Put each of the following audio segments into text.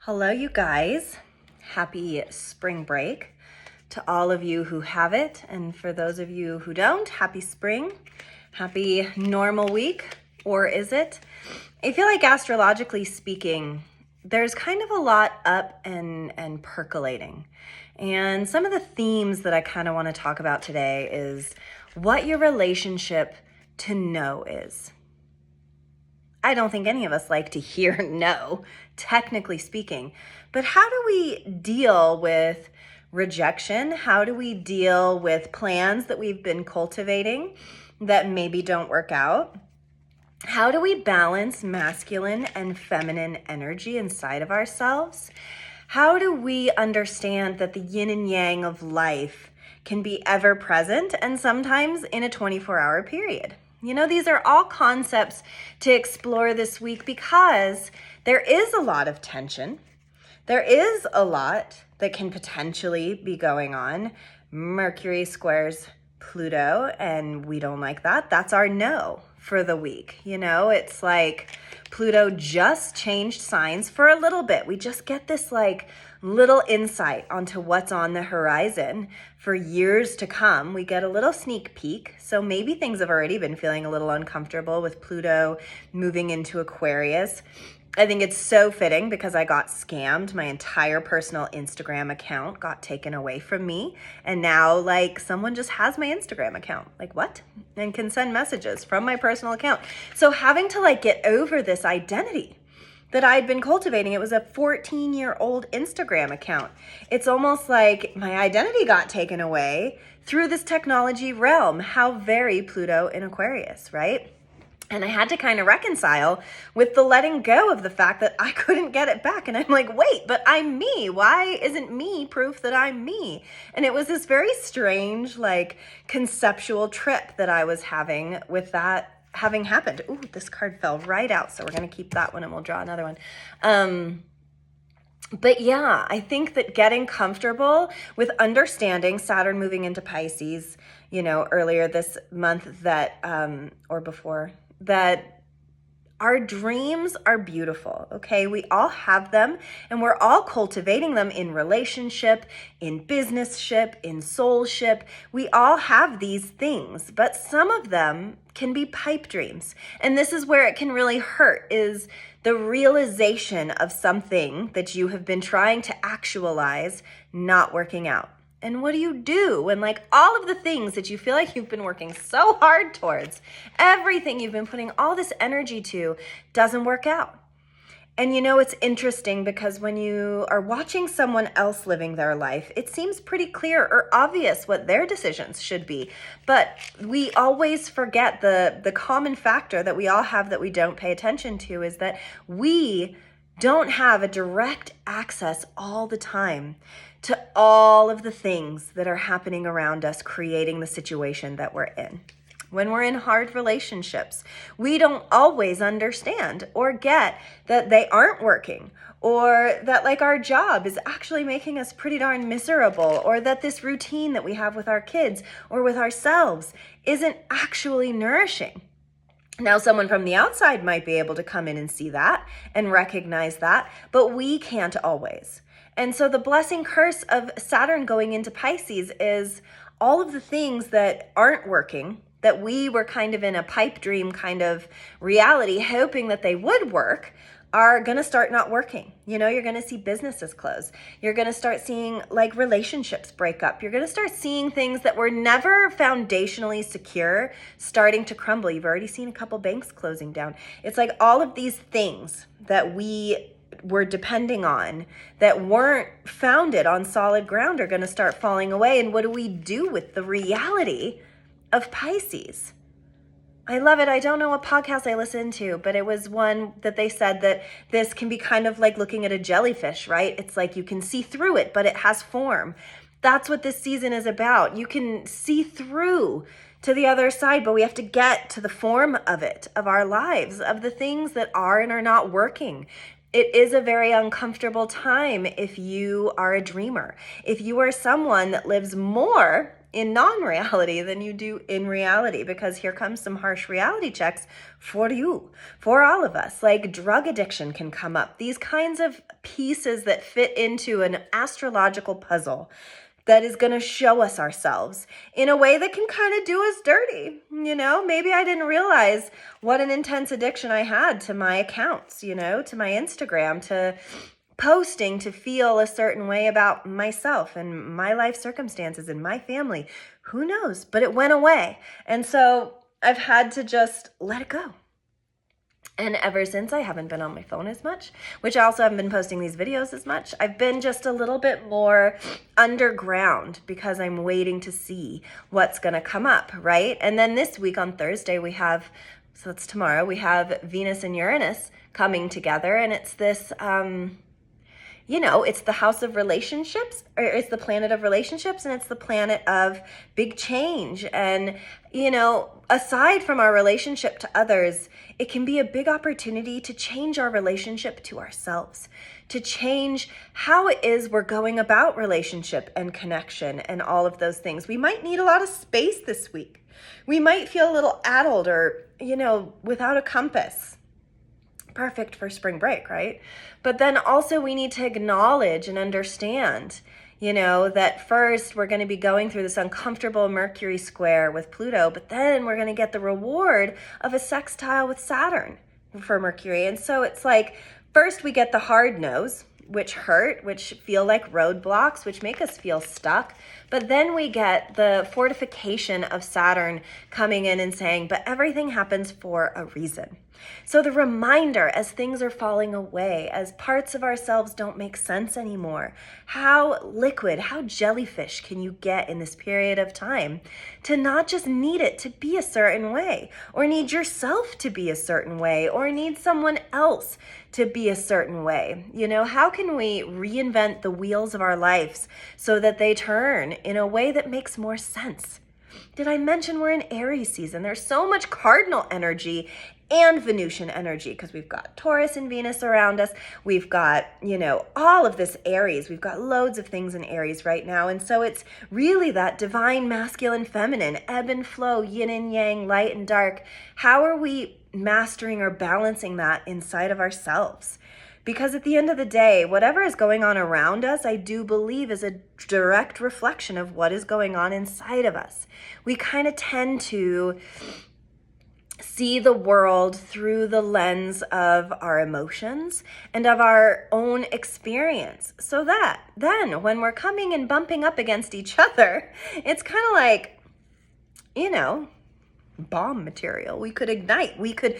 Hello, you guys. Happy spring break to all of you who have it. And for those of you who don't, happy spring, happy normal week, or is it? I feel like astrologically speaking, there's kind of a lot up and percolating. And some of the themes that I kind of want to talk about today is what your relationship to no is. I don't think any of us like to hear no, technically speaking. But how do we deal with rejection? How do we deal with plans that we've been cultivating that maybe don't work out? How do we balance masculine and feminine energy inside of ourselves? How do we understand that the yin and yang of life can be ever present and sometimes in a 24-hour period? You know, these are all concepts to explore this week because there is a lot of tension. There is a lot that can potentially be going on. Mercury squares Pluto, and we don't like that. That's our no for the week. You know, it's like Pluto just changed signs for a little bit. We just get this like little insight onto what's on the horizon for years to come. We get a little sneak peek. So maybe things have already been feeling a little uncomfortable with Pluto moving into Aquarius. I think it's so fitting because I got scammed. My entire personal Instagram account got taken away from me. And now like someone just has my Instagram account. Like what? And can send messages from my personal account. So having to like get over this identity that I'd been cultivating. It was a 14-year-old Instagram account. It's almost like my identity got taken away through this technology realm. How very Pluto in Aquarius, right? And I had to kind of reconcile with the letting go of the fact that I couldn't get it back. And I'm like, wait, but I'm me. Why isn't me proof that I'm me? And it was this very strange, like conceptual trip that I was having with that having happened. Ooh, this card fell right out. So we're going to keep that one and we'll draw another one. But yeah, I think that getting comfortable with understanding Saturn moving into Pisces, you know, earlier this month that, or before, that our dreams are beautiful, okay? We all have them and we're all cultivating them in relationship, in businessship, in soulship. We all have these things, but some of them can be pipe dreams. And this is where it can really hurt, is the realization of something that you have been trying to actualize not working out. And what do you do when like all of the things that you feel like you've been working so hard towards, everything you've been putting all this energy to doesn't work out? And you know, it's interesting because when you are watching someone else living their life, it seems pretty clear or obvious what their decisions should be. But we always forget the common factor that we all have that we don't pay attention to is that we don't have a direct access all the time to all of the things that are happening around us, creating the situation that we're in. When we're in hard relationships, we don't always understand or get that they aren't working, or that like our job is actually making us pretty darn miserable, or that this routine that we have with our kids or with ourselves isn't actually nourishing. Now, someone from the outside might be able to come in and see that and recognize that, but we can't always. And so the blessing curse of Saturn going into Pisces is all of the things that aren't working, that we were kind of in a pipe dream kind of reality, hoping that they would work, are going to start not working. You know, you're going to see businesses close. You're going to start seeing like relationships break up. You're going to start seeing things that were never foundationally secure starting to crumble. You've already seen a couple banks closing down. It's like all of these things that we were depending on that weren't founded on solid ground are going to start falling away. And what do we do with the reality of Pisces? I love it. I don't know what podcast I listened to, but it was one that they said that this can be kind of like looking at a jellyfish, right? It's like you can see through it, but it has form. That's what this season is about. You can see through to the other side, but we have to get to the form of it, of our lives, of the things that are and are not working. It is a very uncomfortable time if you are a dreamer. If you are someone that lives more in non-reality than you do in reality, because here comes some harsh reality checks for you, for all of us. Like drug addiction can come up. These kinds of pieces that fit into an astrological puzzle that is going to show us ourselves in a way that can kind of do us dirty. Maybe I didn't realize what an intense addiction I had to my accounts, to my Instagram, to posting to feel a certain way about myself and my life circumstances and my family. Who knows? But it went away. And so I've had to just let it go. And ever since, I haven't been on my phone as much, which I also haven't been posting these videos as much. I've been just a little bit more underground because I'm waiting to see what's going to come up, right? And then this week on Thursday, so it's tomorrow, we have Venus and Uranus coming together. And it's this, it's the house of relationships, or it's the planet of relationships, and it's the planet of big change. And, aside from our relationship to others, it can be a big opportunity to change our relationship to ourselves, to change how it is we're going about relationship and connection and all of those things. We might need a lot of space this week. We might feel a little addled or, without a compass. Perfect for spring break, right? But then also we need to acknowledge and understand, that first we're going to be going through this uncomfortable Mercury square with Pluto, but then we're going to get the reward of a sextile with Saturn for Mercury. And so it's like, first we get the hard no's, which hurt, which feel like roadblocks, which make us feel stuck. But then we get the fortification of Saturn coming in and saying, but everything happens for a reason. So the reminder, as things are falling away, as parts of ourselves don't make sense anymore, how liquid, how jellyfish can you get in this period of time to not just need it to be a certain way, or need yourself to be a certain way, or need someone else to be a certain way? How can we reinvent the wheels of our lives so that they turn in a way that makes more sense? Did I mention we're in Aries season? There's so much cardinal energy and Venusian energy, because we've got Taurus and Venus around us. We've got, all of this Aries. We've got loads of things in Aries right now. And so it's really that divine masculine, feminine, ebb and flow, yin and yang, light and dark. How are we mastering or balancing that inside of ourselves? Because at the end of the day, whatever is going on around us, I do believe is a direct reflection of what is going on inside of us. We kind of tend to see the world through the lens of our emotions and of our own experience. So that then when we're coming and bumping up against each other, it's kind of like, bomb material. We could ignite. We could,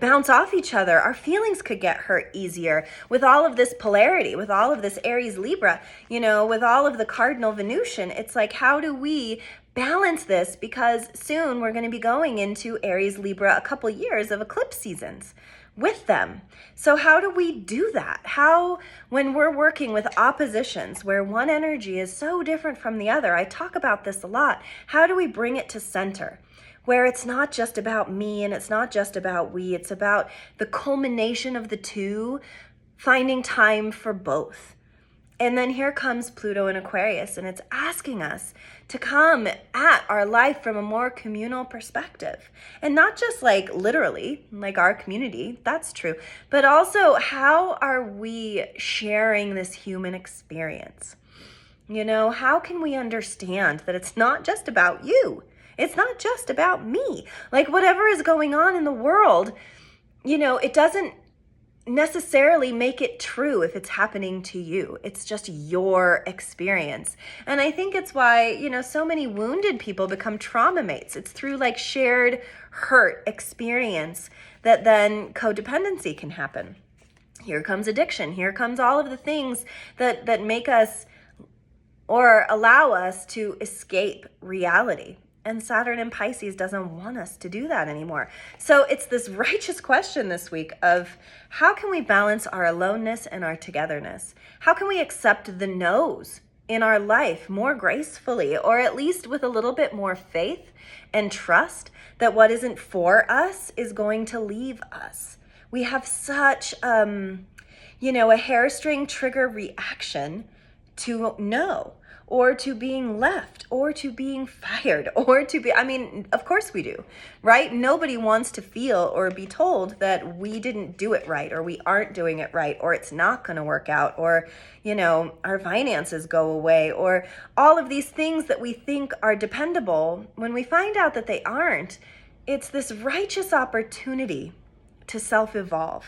bounce off each other. Our feelings could get hurt easier with all of this polarity, with all of this Aries Libra, with all of the cardinal Venusian. It's like, how do we balance this? Because soon we're going to be going into Aries Libra, a couple years of eclipse seasons with them. So how do we do that? How, when we're working with oppositions where one energy is so different from the other, I talk about this a lot. How do we bring it to center, where it's not just about me and it's not just about we, it's about the culmination of the two, finding time for both. And then here comes Pluto in Aquarius, and it's asking us to come at our life from a more communal perspective. And not just like literally, like our community, that's true, but also how are we sharing this human experience? How can we understand that it's not just about you? It's not just about me. Like whatever is going on in the world, it doesn't necessarily make it true if it's happening to you. It's just your experience. And I think it's why, so many wounded people become trauma mates. It's through like shared hurt experience that then codependency can happen. Here comes addiction. Here comes all of the things that make us or allow us to escape reality. And Saturn in Pisces doesn't want us to do that anymore. So it's this righteous question this week of how can we balance our aloneness and our togetherness? How can we accept the no's in our life more gracefully, or at least with a little bit more faith and trust that what isn't for us is going to leave us? We have such, a hairstring trigger reaction to no, or to being left, or to being fired, or to be, I mean, of course we do, right? Nobody wants to feel or be told that we didn't do it right, or we aren't doing it right, or it's not going to work out, or, you know, our finances go away, or all of these things that we think are dependable. When we find out that they aren't, it's this righteous opportunity to self-evolve,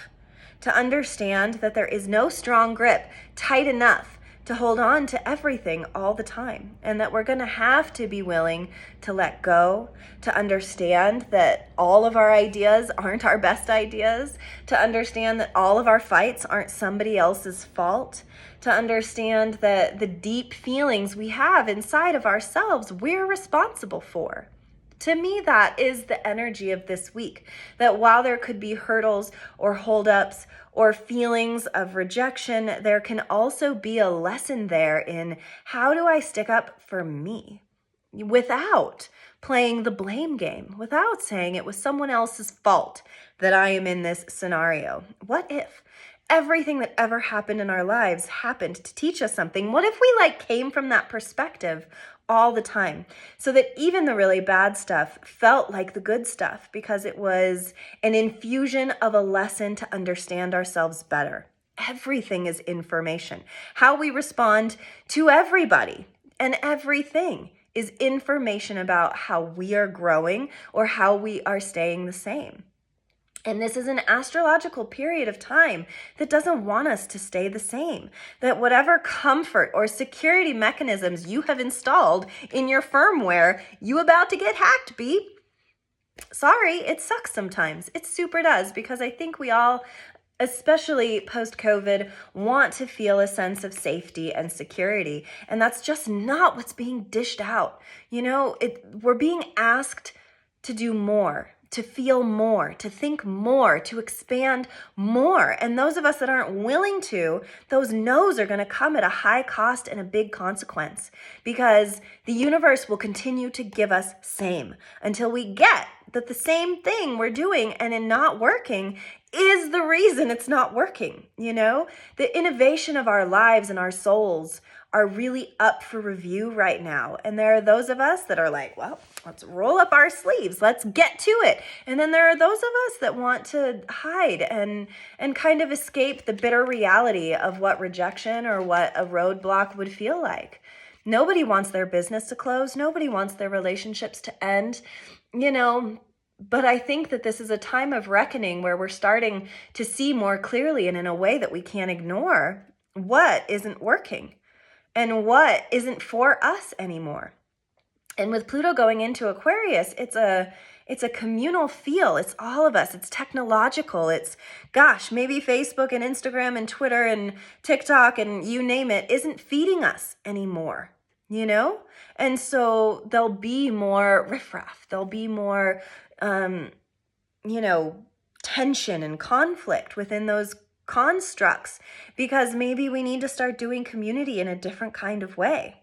to understand that there is no strong grip tight enough to hold on to everything all the time, and that we're going to have to be willing to let go, to understand that all of our ideas aren't our best ideas, to understand that all of our fights aren't somebody else's fault, to understand that the deep feelings we have inside of ourselves, we're responsible for. To me, that is the energy of this week, that while there could be hurdles or holdups or feelings of rejection, there can also be a lesson there in how do I stick up for me without playing the blame game, without saying it was someone else's fault that I am in this scenario. What if everything that ever happened in our lives happened to teach us something? What if we came from that perspective all the time, so that even the really bad stuff felt like the good stuff, because it was an infusion of a lesson to understand ourselves better? Everything is information. How we respond to everybody and everything is information about how we are growing or how we are staying the same. And this is an astrological period of time that doesn't want us to stay the same. That whatever comfort or security mechanisms you have installed in your firmware, you about to get hacked, beep. Sorry, it sucks sometimes. It super does, because I think we all, especially post-COVID, want to feel a sense of safety and security. And that's just not what's being dished out. You know, we're being asked to do more, to feel more, to think more, to expand more. And those of us that aren't willing to, those no's are going to come at a high cost and a big consequence, because the universe will continue to give us same until we get that the same thing we're doing and in not working is the reason it's not working. You know, the innovation of our lives and our souls are really up for review right now. And there are those of us that are like, well, let's roll up our sleeves, let's get to it. And then there are those of us that want to hide and kind of escape the bitter reality of what rejection or what a roadblock would feel like. Nobody wants their business to close. Nobody wants their relationships to end, you know. But I think that this is a time of reckoning where we're starting to see more clearly and in a way that we can't ignore what isn't working and what isn't for us anymore. And with Pluto going into Aquarius, it's a communal feel. It's all of us. It's technological. It's, gosh, maybe Facebook and Instagram and Twitter and TikTok and you name it isn't feeding us anymore, you know? And so there'll be more riffraff. There'll be more, tension and conflict within those constructs, because maybe we need to start doing community in a different kind of way,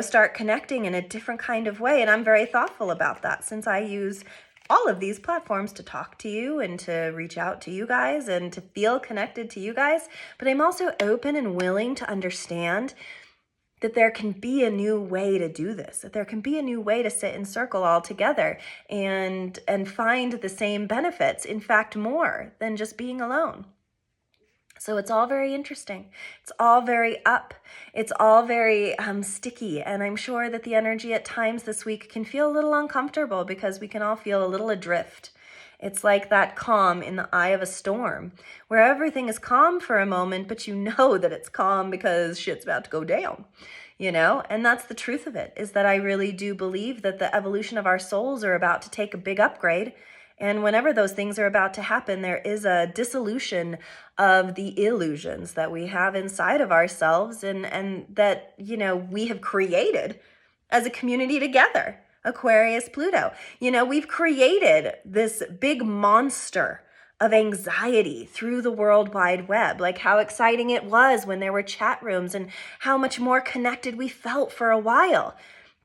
start connecting in a different kind of way. And I'm very thoughtful about that, since I use all of these platforms to talk to you and to reach out to you guys and to feel connected to you guys. But I'm also open and willing to understand that there can be a new way to do this, that there can be a new way to sit in circle all together and find the same benefits, in fact, more than just being alone. So it's all very interesting. It's all very up. It's all very sticky. And I'm sure that the energy at times this week can feel a little uncomfortable, because we can all feel a little adrift. It's like that calm in the eye of a storm, where everything is calm for a moment, but you know that it's calm because shit's about to go down, And that's the truth of it, is that I really do believe that the evolution of our souls are about to take a big upgrade. And whenever those things are about to happen, there is a dissolution of the illusions that we have inside of ourselves and that, we have created as a community together. Aquarius, Pluto. We've created this big monster of anxiety through the World Wide Web. Like how exciting it was when there were chat rooms and how much more connected we felt for a while.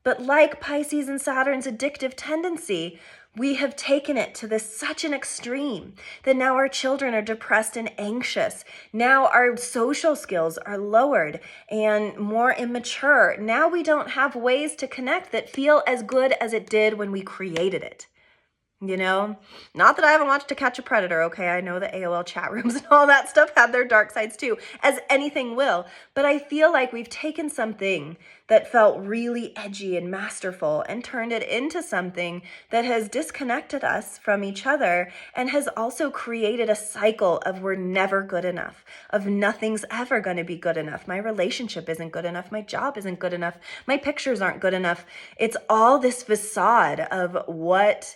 But like Pisces and Saturn's addictive tendency, we have taken it to this such an extreme that now our children are depressed and anxious. Now our social skills are lowered and more immature. Now we don't have ways to connect that feel as good as it did when we created it. You know, not that I haven't watched To Catch a Predator, okay? I know the AOL chat rooms and all that stuff had their dark sides too, as anything will. But I feel like we've taken something that felt really edgy and masterful and turned it into something that has disconnected us from each other and has also created a cycle of we're never good enough, of nothing's ever going to be good enough. My relationship isn't good enough. My job isn't good enough. My pictures aren't good enough. It's all this facade of what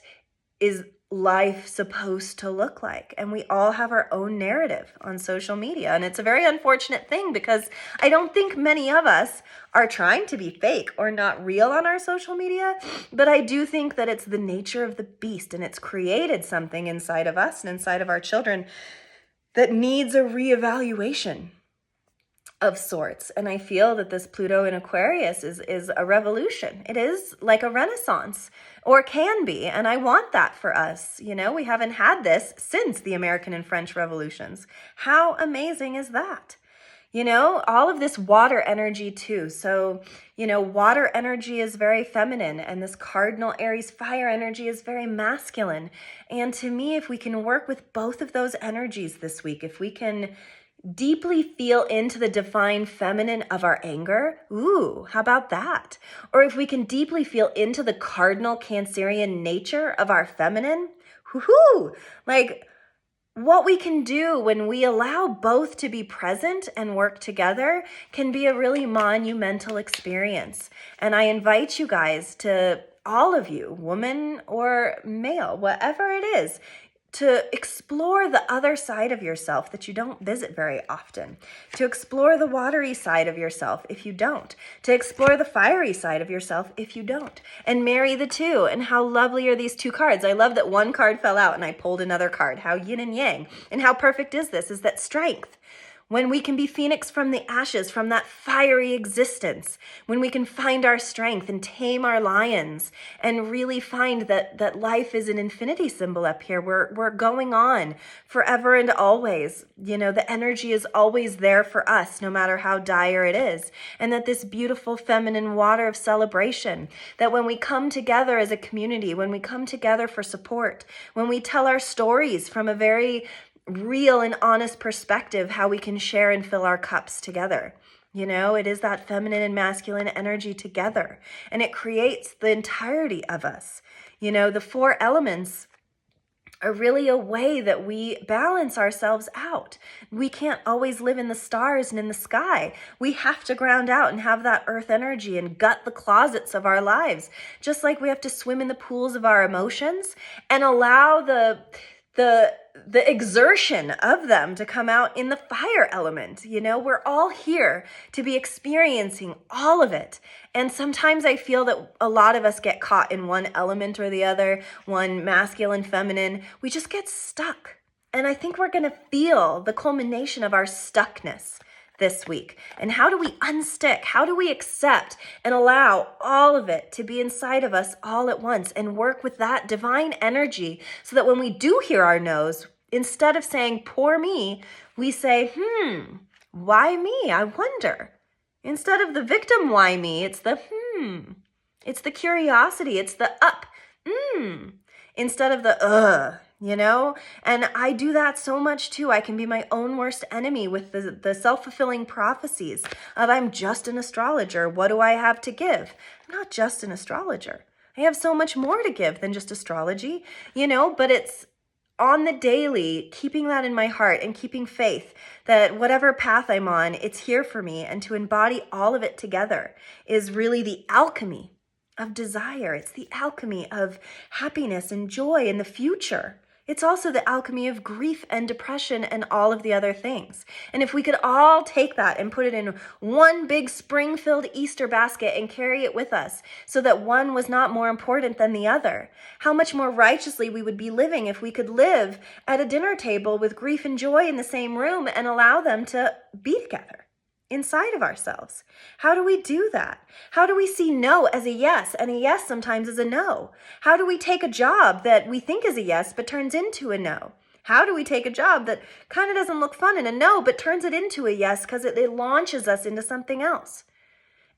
is life supposed to look like? And we all have our own narrative on social media. And it's a very unfortunate thing because I don't think many of us are trying to be fake or not real on our social media. But I do think that it's the nature of the beast and it's created something inside of us and inside of our children that needs a reevaluation of sorts. And I feel that this Pluto in Aquarius is a revolution. It is like a renaissance, or can be. And I want that for us. You know, we haven't had this since the American and French revolutions. How amazing is that? You know, all of this water energy too. So, you know, water energy is very feminine and this cardinal Aries fire energy is very masculine. And to me, if we can work with both of those energies this week, if we can deeply feel into the divine feminine of our anger. Ooh, how about that? Or if we can deeply feel into the cardinal Cancerian nature of our feminine, woohoo! Like what we can do when we allow both to be present and work together can be a really monumental experience. And I invite you guys to, all of you, woman or male, whatever it is, to explore the other side of yourself that you don't visit very often, to explore the watery side of yourself if you don't, to explore the fiery side of yourself if you don't, and marry the two. And how lovely are these two cards? I love that one card fell out and I pulled another card. How yin and yang. And how perfect is this? Is that strength. When we can be phoenix from the ashes, from that fiery existence, when we can find our strength and tame our lions and really find that life is an infinity symbol up here. We're going on forever and always. You know, the energy is always there for us, no matter how dire it is. And that this beautiful feminine water of celebration, that when we come together as a community, when we come together for support, when we tell our stories from a very real and honest perspective, how we can share and fill our cups together. You know, it is that feminine and masculine energy together, and it creates the entirety of us. You know, the four elements are really a way that we balance ourselves out. We can't always live in the stars and in the sky. We have to ground out and have that earth energy and gut the closets of our lives, just like we have to swim in the pools of our emotions and allow the exertion of them to come out in the fire element. You know, we're all here to be experiencing all of it. And sometimes I feel that a lot of us get caught in one element or the other, one masculine, feminine. We just get stuck. And I think we're going to feel the culmination of our stuckness this week. And how do we unstick? How do we accept and allow all of it to be inside of us all at once and work with that divine energy so that when we do hear our no's, instead of saying, poor me, we say, why me? I wonder. Instead of the victim, why me? It's the It's the curiosity. It's the up. Instead of the you know? And I do that so much too. I can be my own worst enemy with the self-fulfilling prophecies of I'm just an astrologer. What do I have to give? I'm not just an astrologer. I have so much more to give than just astrology, you know? But it's on the daily, keeping that in my heart and keeping faith that whatever path I'm on, it's here for me. And to embody all of it together is really the alchemy of desire. It's the alchemy of happiness and joy in the future. It's also the alchemy of grief and depression and all of the other things. And if we could all take that and put it in one big spring-filled Easter basket and carry it with us so that one was not more important than the other, how much more righteously we would be living if we could live at a dinner table with grief and joy in the same room and allow them to be together. inside of ourselves? How do we do that? How do we see no as a yes and a yes sometimes as a no? How do we take a job that we think is a yes but turns into a no? How do we take a job that kind of doesn't look fun and a no but turns it into a yes because it launches us into something else?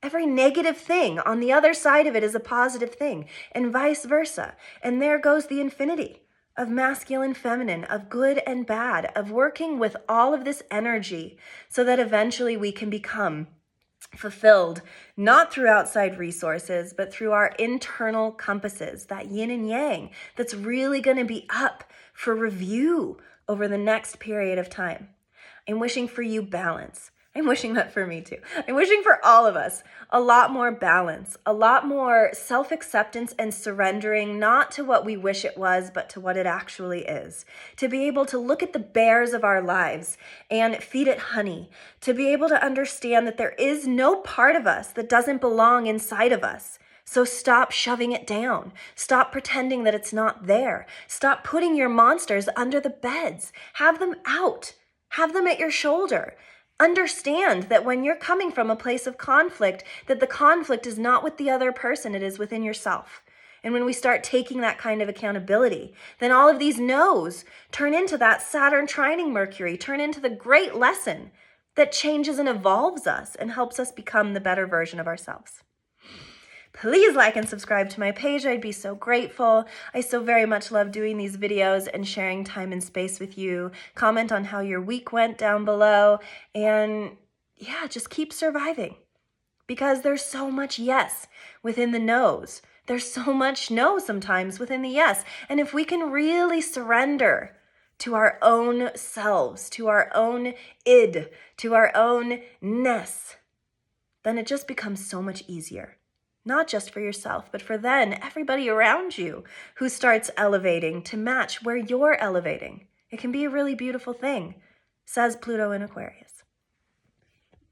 Every negative thing on the other side of it is a positive thing, and vice versa. And there goes the infinity of masculine, feminine, of good and bad, of working with all of this energy so that eventually we can become fulfilled, not through outside resources, but through our internal compasses, that yin and yang that's really going to be up for review over the next period of time. I'm wishing for you balance. I'm wishing that for me too. I'm wishing for all of us a lot more balance, a lot more self-acceptance and surrendering, not to what we wish it was, but to what it actually is. To be able to look at the bears of our lives and feed it honey. To be able to understand that there is no part of us that doesn't belong inside of us. So stop shoving it down. Stop pretending that it's not there. Stop putting your monsters under the beds. Have them out. Have them at your shoulder. Understand that when you're coming from a place of conflict, that the conflict is not with the other person, it is within yourself. And when we start taking that kind of accountability, then all of these no's turn into that Saturn trining Mercury, turn into the great lesson that changes and evolves us and helps us become the better version of ourselves. Please like and subscribe to my page. I'd be so grateful. I so very much love doing these videos and sharing time and space with you. Comment on how your week went down below. And yeah, just keep surviving. Because there's so much yes within the no's. There's so much no sometimes within the yes. And if we can really surrender to our own selves, to our own id, to our own ness, then it just becomes so much easier. Not just for yourself, but for then everybody around you who starts elevating to match where you're elevating. It can be a really beautiful thing, says Pluto in Aquarius.